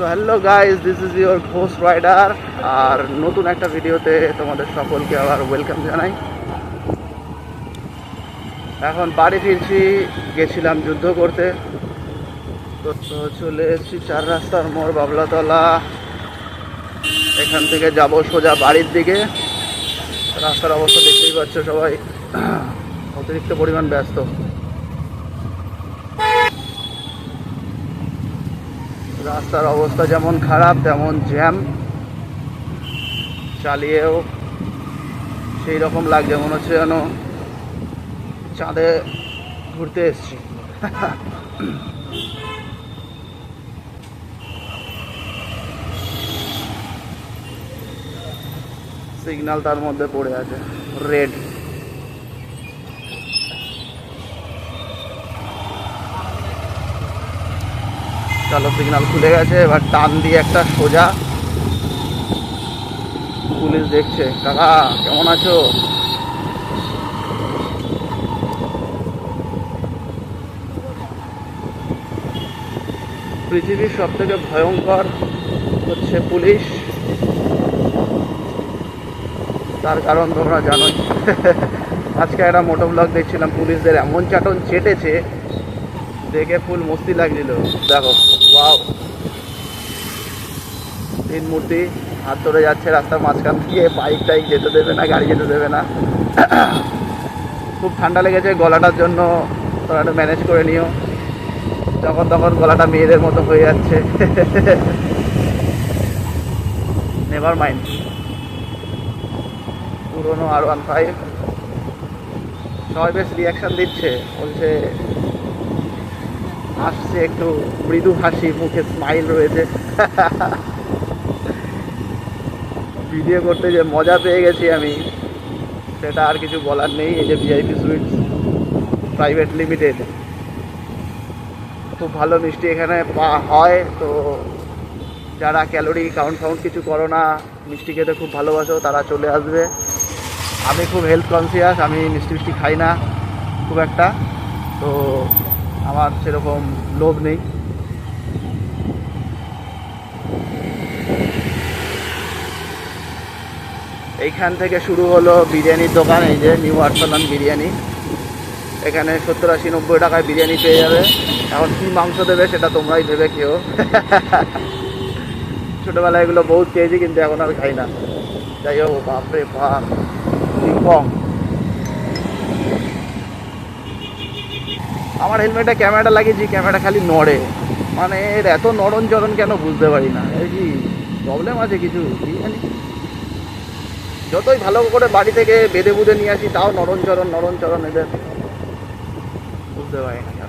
So hello guys, this is your Ghost Rider. আর নতুন একটা ভিডিওতে তোমাদের সকলকে আবার ওয়েলকাম জানাই। এখন বাড়ি ফিরছি, গেছিলাম যুদ্ধ করতে। তো চলে এসেছি 4 রাস্তার মোড় বাবলাতলা। এখান থেকে যাব সোজা বাড়ির দিকে। রাস্তার অবস্থা দেখতেই পাচ্ছ সবাই, অতিরিক্ত পরিমাণ ব্যস্ত। রাস্তার অবস্থা যেমন খারাপ তেমন জ্যাম, চালিয়েও সেই রকম লাগছে, মনে হচ্ছে যেন চাঁদে ঘুরতে এসছি। সিগন্যাল তার মধ্যে পড়ে আছে রেড। চলো, সিগন্যাল খুলে গেছে, এবার টান দিয়ে একটা সোজা। পুলিশ দেখছে। কাকা কেমন আছো? পৃথিবীর সব থেকে ভয়ঙ্কর হচ্ছে পুলিশ, তার কারণ তোমরা জানোই। আজকে একটা মোটো ব্লগ দেখছিলাম, পুলিশদের এমন চাটন চেটেছে, দেখে ফুল মস্তি লাগছিল। দেখো, ওয়াও, তিন মূর্তি হাত ধরে যাচ্ছে রাস্তার মাঝখান দিয়ে, বাইক টাইক যেতে দেবে না, গাড়ি যেতে দেবে না। খুব ঠান্ডা লেগেছে, গলাটার জন্য তোরা একটু ম্যানেজ করে নিও। যখন তখন গলাটা মেয়েদের মতো হয়ে যাচ্ছে। Never mind. পুরোনো R15 সবাই বেশ রিয়াকশান দিচ্ছে, বলছে আসছে, একটু মৃদু হাসি, মুখে স্মাইল রয়েছে। ভিডিও করতে যে মজা পেয়ে গেছি আমি, সেটা আর কিছু বলার নেই। এই যে ভিআইপি সুইটস প্রাইভেট লিমিটেড, খুব ভালো মিষ্টি এখানে হয়। তো যারা ক্যালোরি কাউন্ট কিছু করো না, মিষ্টি খেতে খুব ভালোবাসো, তারা চলে আসবে। আমি খুব হেলথ কনসিয়াস, আমি মিষ্টি খাই না খুব একটা, তো আমার সেরকম লোভ নেই। এইখান থেকে শুরু হলো বিরিয়ানির দোকান। এই যে নিউ আরসালান বিরিয়ানি। এখানে 70-80-90 টাকায় বিরিয়ানি পেয়ে যাবে। এখন কী মাংস দেবে সেটা তোমরাই ভেবে খেও। ছোটোবেলায় এগুলো বহুত খেয়েছি, কিন্তু এখন আর খাই না। যাই হোক, বাপরে বাপ, কম। আমার হেলমেটে ক্যামেরাটা লাগিয়েছি, ক্যামেরাটা খালি নড়ে, মানে এর এত নড়ন চড়ন কেন বুঝতে পারি না। এই কি প্রবলেম আছে কিছু, কি জানি। যতই ভালো করে বাড়ি থেকে বেঁধে বুঁধে নিয়ে আসি, তাও নড়ন চড়ন এদের বুঝতে পারি না।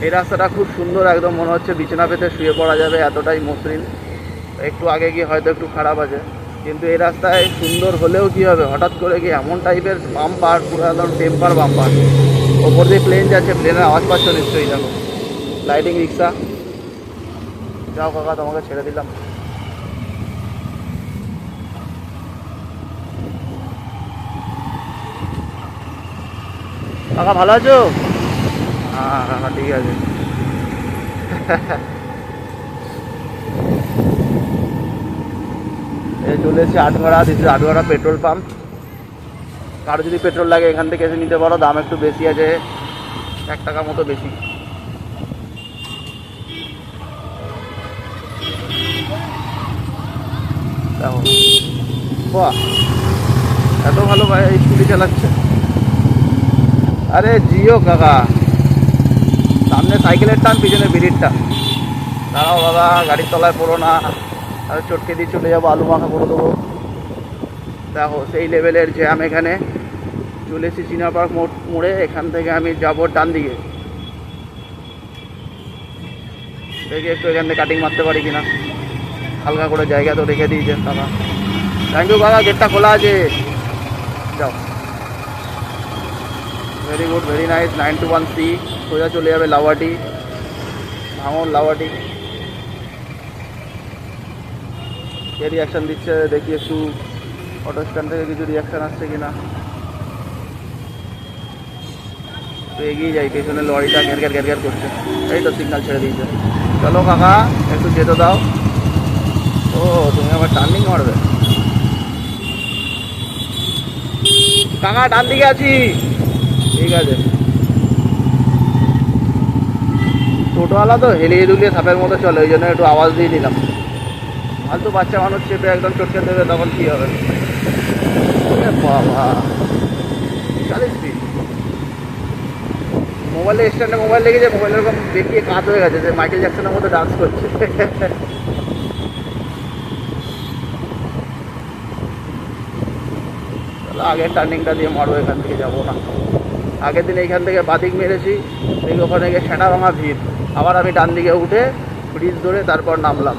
এই রাস্তাটা খুব সুন্দর, একদম মনে হচ্ছে বিছানা পেতে শুয়ে পড়া যাবে, এতটাই মসৃণ। একটু আগে গিয়ে হয়তো একটু খারাপ আছে, কিন্তু এই রাস্তায় সুন্দর হলেও কী হবে, হঠাৎ করে গিয়ে এমন টাইপের বাম্পার, পুরো একদম টেম্পার বাম্পার। ওপর দিয়ে প্লেন যাচ্ছে, প্লেনের আওয়াজ পাচ্ছ নিশ্চয়ই। দেখো, লাইটিং রিক্সা। যাও কাকা, তোমাকে ছেড়ে দিলাম। কাকা ভালো আছো? হ্যাঁ কাকা ঠিক আছে। এই চলে এসেছি Atghara. This is Atghara petrol pump. কারো যদি পেট্রোল লাগে এখান থেকে এসে নিতে পারো, দাম একটু বেশি আছে, 1 টাকা মতো বেশি। দেখো, বাহ, এত ভালো ভাই স্কুটি চালাচ্ছে। আরে জিও কাকা, সামনে সাইকেলের টান, পিছনে বিড়ির টান। দাঁড়াও দাদা, গাড়ির তলায় পড়ো না, আর চটকে দিয়ে চলে যাবো, আলু মাখা করে দেবো। দেখো সেই লেভেলের জ্যাম এখানে। চলে এসেছি চিনা পার্ক মোড়ে। এখান থেকে আমি যাবো ডান দিকে, দেখি একটু এখান থেকে কাটিং মারতে পারি কিনা। হালকা করে জায়গা তো রেখে দিয়েছেন দাদা। থ্যাংক ইউ কাকা, গেটটা খোলা আছে। যাও, very good, very nice. 921C সোজা চলে যাবে লাওয়াটি, ভাঙন লাওয়াটি। কে রিয়াকশান দিচ্ছে দেখি একটু, অটো স্ট্যান্ড থেকে কিছু রিয়াকশান আসছে কিনা। তো এগিয়ে যাই, পেছনে লরিটা ঘের ঘের ঘের ঘের করছে। এই তো সিগন্যাল ছেড়ে দিয়েছে। চলো কাকা একটু যেতে দাও। ও তুমি আবার টার্নিং মারবে? কাকা ডান দিকে আছি। ঠিক আছে। টোটোওয়ালা তো হেলিয়ে দুলিয়ে সাপের মতো চলে, ওই জন্য একটু আওয়াজ দিয়ে দিলাম। ফালতু বাচ্চা মানুষ চেপে একদম চটকে দেবে, তখন কী হবে? বাবা চালিস মোবাইলে স্ট্যান্ডে মোবাইল লেগেছে, মোবাইল এরকম দেখিয়ে কাজ হয়ে গেছে যে মাইকেল জ্যাকসনের মতো ডান্স করছে। আগের টার্নিংটা দিয়ে মারবো, এখান থেকে যাবো না। আগের দিন এইখান থেকে বাদিক মেরেছি, দেখি ওখানে গিয়ে সেনা ভাঙা ভিড়। আবার আমি ডান দিকে উঠে ব্রিজ ধরে তারপর নামলাম।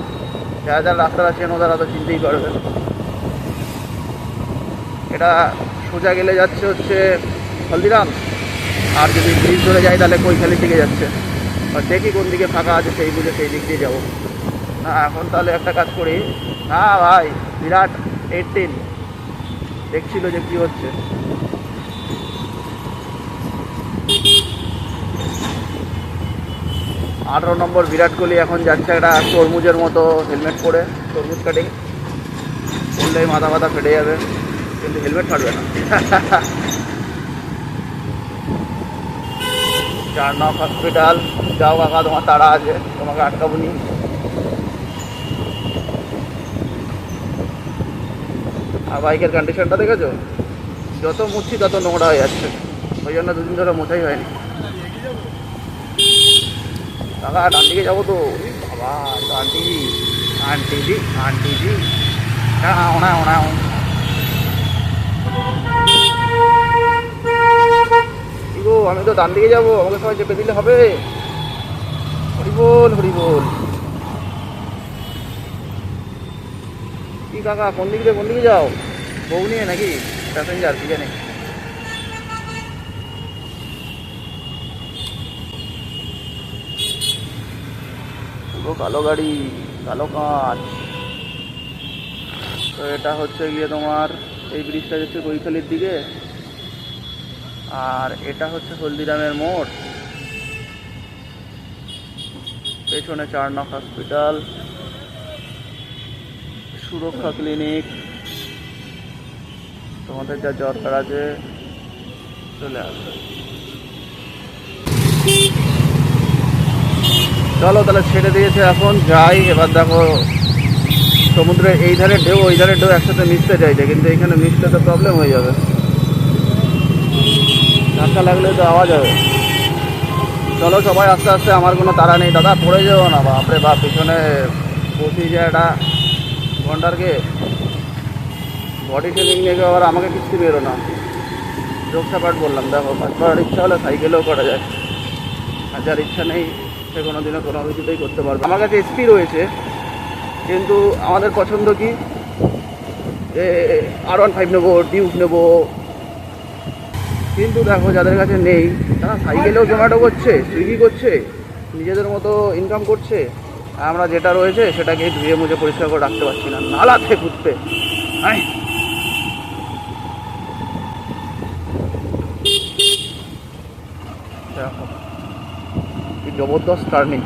যারা যারা রাস্তাটা চেনো তারা তো চিনতেই পারবে। এটা সোজা গেলে যাচ্ছে হচ্ছে হলদিরাম, আর যদি ব্রিজ ধরে যাই তাহলে কৈখালির দিকে যাচ্ছে। আর দেখি কোন দিকে ফাঁকা আছে, সেই বুঝে সেই দিক দিয়ে যাবো। না এখন তাহলে একটা কাজ করি। না ভাই, বিরাট 18 দেখছিল যে কী হচ্ছে। 18 নম্বর বিরাট কোহলি এখন যাচ্ছে একটা তরমুজের মতো হেলমেট পরে, তরমুজ কাটিং করলেই মাথা মাথা ফেটে যাবে, কিন্তু হেলমেট ফাটবে না। 4 নং হসপিটাল যাও কাকা, তোমার তাড়া আছে, তোমাকে আটকাবো নি। আর বাইকের কন্ডিশনটা দেখেছো? যত মুছছি তত নোংরা হয়ে যাচ্ছে, ওই জন্য দুদিন ধরে মোছাই হয়নি। কাকা ডান দিকে যাবো তো। বাবা আন্টি আন্টি জি আন্টি জি, গো আমি তো ডান দিকে যাবো, আমাকে সবাই চেপে দিলে হবে? হরিবোল হরিবোল। কি কাকা কোন দিকে কোন দিকে যাও? বউ নিয়ে নাকি প্যাসেঞ্জার কি জানি? পুরো কালো গাড়ি, কালো কাঁচ। তো এটা হচ্ছে গিয়ে তোমার এই ব্রিজটা যাচ্ছে কৈখালির দিকে, আর এটা হচ্ছে হলদিরামের মোড়। পেছনে 4 নং হসপিটাল, সুরক্ষা ক্লিনিক। তোমাদের যা দরকার আছে চলে আসবে। চলো তাহলে ছেড়ে দিয়েছে, এখন যাই। এবার দেখো সমুদ্রের এই ধারে ঢেউ ওই ধারে ঢেউ একসাথে মিশতে চাইছে, কিন্তু এখানে মিশতে তো প্রবলেম হয়ে যাবে, ধাক্কা লাগলে তো আওয়াজ হবে। চলো সবাই আস্তে আস্তে, আমার কোনো তাড়া নেই। দাদা পড়ে যাবো না, বাপরে বাপ, পিছনে বসি যায় একটা ঘন্টারকে বডি শেপিং নিয়ে আবার আমাকে কিস্তি বেরো না। যোগ সাপাট বললাম, দেখো কাজ করার ইচ্ছা হলে সাইকেলেও করা যায়, আর যার ইচ্ছা নেই সে কোনো দিনও কোনো কিছুতেই করতে পারবে। আমার কাছে এসপি রয়েছে, কিন্তু আমাদের পছন্দ কি R15 নেবো, ডিউক নেবো। কিন্তু দেখো যাদের কাছে নেই তারা সাইকেলেও জোম্যাটো করছে, সুইগি করছে, নিজেদের মতো ইনকাম করছে। আমরা যেটা রয়েছে সেটাকে ধুয়ে মুছে পরিষ্কার করে রাখতে পারছি না, নালাতে ঘুরতে। হ্যাঁ দেখো কি জবরদস্ত টার্নিং।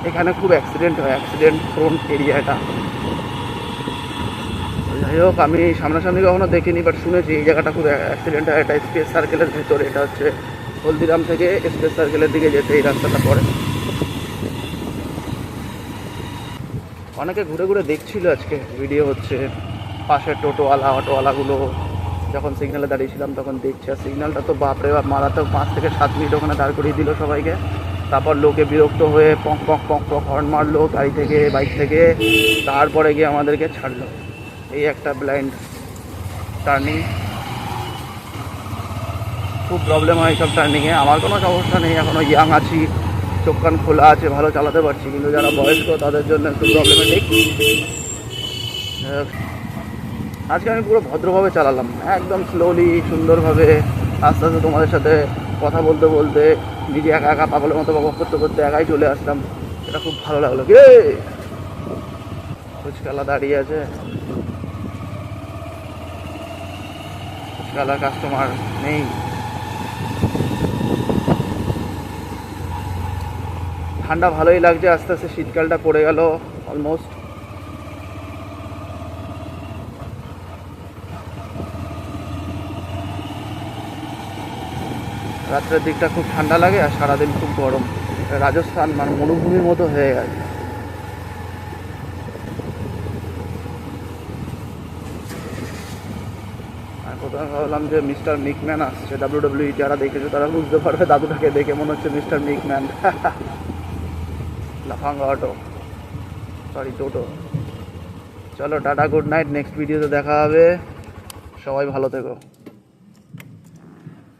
এখানে খুব অ্যাক্সিডেন্ট হয়, অ্যাক্সিডেন্ট প্রোন এরিয়া এটা। যাই হোক আমি সামনাসামনি কখনো দেখিনি, বাট শুনেছি এই জায়গাটা খুব অ্যাক্সিডেন্ট হয়। এটা স্পেস সার্কেলের ভিতরে, এটা হচ্ছে হলদিরাম থেকে স্পেস সার্কেলের দিকে যেতে এই রাস্তাটা পড়ে। অনেকে ঘুরে ঘুরে দেখছিল, আজকে ভিডিও হচ্ছে। পাশের টোটোওয়ালা অটোওয়ালাগুলো যখন সিগন্যালে দাঁড়িয়েছিলাম তখন দেখছে, আর সিগন্যালটা তো বাপরে বাপ মারাত্মক, 5 থেকে 7 মিনিট ওখানে দাঁড় করিয়ে দিল সবাইকে। তারপর লোকে বিরক্ত হয়ে পক পক পক পক হর্ন মারলো গাড়ি থেকে, বাইক থেকে, তারপরে গিয়ে আমাদেরকে ছাড়লো। এই একটা ব্লাইন্ড টার্নিং, খুব প্রবলেম হয় এইসব টার্নিংয়ে। আমার কোনো সমস্যা নেই, এখনও ইয়াং আছি, চোখ কান খোলা আছে, ভালো চালাতে পারছি, কিন্তু যারা বয়স্ক তাদের জন্য একটু প্রবলেমেটিক। আজকে আমি পুরো ভদ্রভাবে চালালাম, একদম স্লোলি সুন্দরভাবে আস্তে আস্তে তোমাদের সাথে কথা বলতে বলতে, নিজে একা একা পাগলের মতো বক করতে করতে একাই চলে আসলাম। এটা খুব ভালো লাগলো। কে ফুচকালা দাঁড়িয়ে আছে, ফুচকালা কাস্টমার নেই। ঠান্ডা ভালোই লাগছে, আস্তে আস্তে শীতকালটা পড়ে গেল অলমোস্ট। রাত্রের দিকটা খুব ঠান্ডা লাগে আর সারাদিন খুব গরম। রাজস্থান মানে মরুভূমির মতো হয়ে গেছে। আর প্রথমে ভাবলাম যে মিস্টার মিকম্যান আসছে, WWE যারা দেখেছে তারা বুঝতে পারবে দাদুটাকে দেখে মনে হচ্ছে মিস্টার মিকম্যান। লাফাঙ্গা অটো, সরি টোটো। চলো টাটা, গুড নাইট, নেক্সট ভিডিওতে দেখা হবে, সবাই ভালো থেকো।